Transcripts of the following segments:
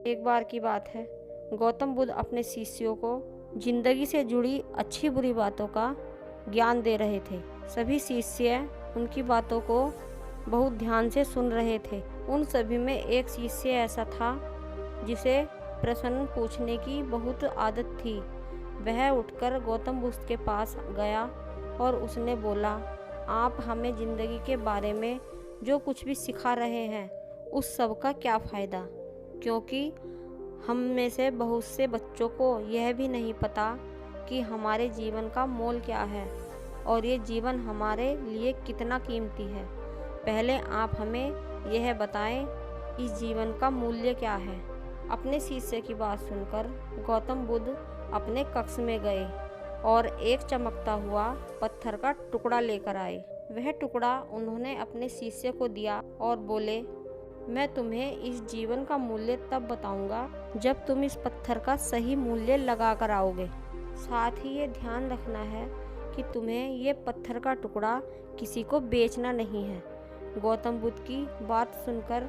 एक बार की बात है, गौतम बुद्ध अपने शिष्यों को जिंदगी से जुड़ी अच्छी बुरी बातों का ज्ञान दे रहे थे। सभी शिष्य उनकी बातों को बहुत ध्यान से सुन रहे थे। उन सभी में एक शिष्य ऐसा था जिसे प्रश्न पूछने की बहुत आदत थी। वह उठकर गौतम बुद्ध के पास गया और उसने बोला, आप हमें जिंदगी के बारे में जो कुछ भी सिखा रहे हैं उस सब का क्या फ़ायदा, क्योंकि हम में से बहुत से बच्चों को यह भी नहीं पता कि हमारे जीवन का मोल क्या है और ये जीवन हमारे लिए कितना कीमती है। पहले आप हमें यह बताएं, इस जीवन का मूल्य क्या है। अपने शिष्य की बात सुनकर गौतम बुद्ध अपने कक्ष में गए और एक चमकता हुआ पत्थर का टुकड़ा लेकर आए। वह टुकड़ा उन्होंने अपने शिष्य को दिया और बोले, मैं तुम्हें इस जीवन का मूल्य तब बताऊंगा जब तुम इस पत्थर का सही मूल्य लगा कर आओगे। साथ ही ये ध्यान रखना है कि तुम्हें ये पत्थर का टुकड़ा किसी को बेचना नहीं है। गौतम बुद्ध की बात सुनकर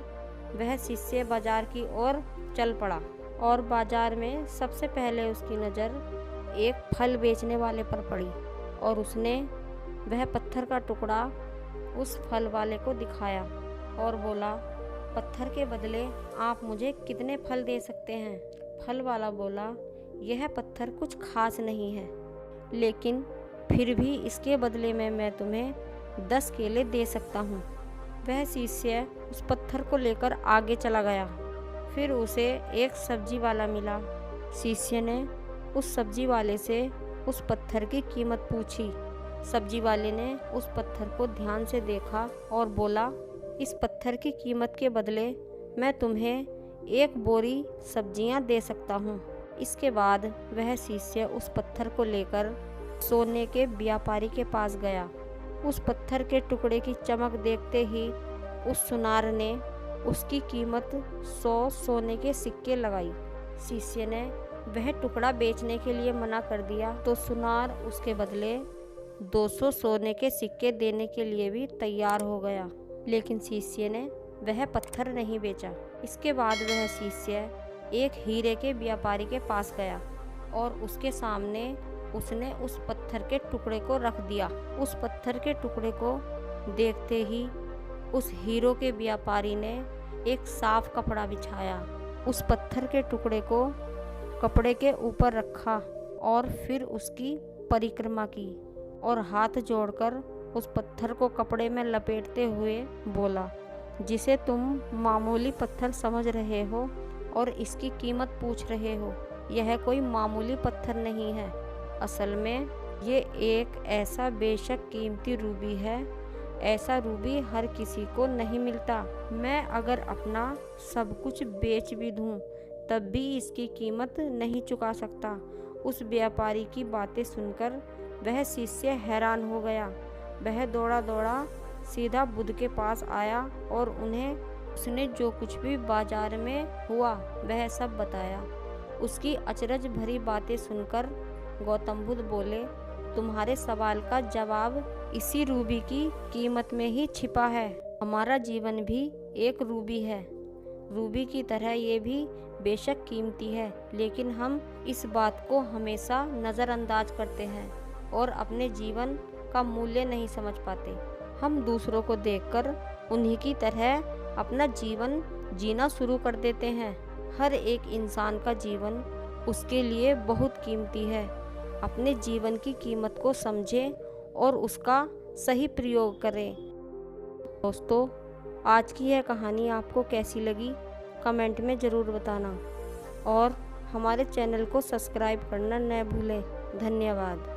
वह शिष्य बाजार की ओर चल पड़ा और बाजार में सबसे पहले उसकी नज़र एक फल बेचने वाले पर पड़ी और उसने वह पत्थर का टुकड़ा उस फल वाले को दिखाया और बोला, पत्थर के बदले आप मुझे कितने फल दे सकते हैं? फल वाला बोला, यह पत्थर कुछ खास नहीं है, लेकिन फिर भी इसके बदले में मैं तुम्हें 10 केले दे सकता हूँ। वह शिष्य उस पत्थर को लेकर आगे चला गया। फिर उसे एक सब्जी वाला मिला। शिष्य ने उस सब्जी वाले से उस पत्थर की कीमत पूछी। सब्जी वाले ने उस पत्थर को ध्यान से देखा और बोला, इस पत्थर की कीमत के बदले मैं तुम्हें 1 बोरी सब्जियां दे सकता हूँ। इसके बाद वह शिष्य उस पत्थर को लेकर सोने के व्यापारी के पास गया। उस पत्थर के टुकड़े की चमक देखते ही उस सुनार ने उसकी कीमत 100 सोने के सिक्के लगाई। शिष्य ने वह टुकड़ा बेचने के लिए मना कर दिया तो सुनार उसके बदले 200 सोने के सिक्के देने के लिए भी तैयार हो गया, लेकिन शिष्य ने वह पत्थर नहीं बेचा। इसके बाद वह शिष्य एक हीरे के व्यापारी के पास गया और उसके सामने उसने उस पत्थर के टुकड़े को रख दिया। उस पत्थर के टुकड़े को देखते ही उस हीरो के व्यापारी ने एक साफ कपड़ा बिछाया, उस पत्थर के टुकड़े को कपड़े के ऊपर रखा और फिर उसकी परिक्रमा की और हाथ जोड़कर उस पत्थर को कपड़े में लपेटते हुए बोला, जिसे तुम मामूली पत्थर समझ रहे हो और इसकी कीमत पूछ रहे हो, यह कोई मामूली पत्थर नहीं है। असल में ये एक ऐसा बेशक कीमती रूबी है। ऐसा रूबी हर किसी को नहीं मिलता। मैं अगर अपना सब कुछ बेच भी दूँ तब भी इसकी कीमत नहीं चुका सकता। उस व्यापारी की बातें सुनकर वह शिष्य हैरान हो गया। वह दौड़ा दौड़ा सीधा बुद्ध के पास आया और उसने जो कुछ भी बाजार में हुआ वह सब बताया। उसकी अचरज भरी बातें सुनकर गौतम बुद्ध बोले, तुम्हारे सवाल का जवाब इसी रूबी की कीमत में ही छिपा है। हमारा जीवन भी एक रूबी है। रूबी की तरह ये भी बेशक कीमती है, लेकिन हम इस बात को हमेशा नज़रअंदाज करते हैं और अपने जीवन का मूल्य नहीं समझ पाते। हम दूसरों को देखकर उन्हीं की तरह अपना जीवन जीना शुरू कर देते हैं। हर एक इंसान का जीवन उसके लिए बहुत कीमती है। अपने जीवन की कीमत को समझें और उसका सही प्रयोग करें। दोस्तों, आज की यह कहानी आपको कैसी लगी कमेंट में ज़रूर बताना और हमारे चैनल को सब्सक्राइब करना न भूलें। धन्यवाद।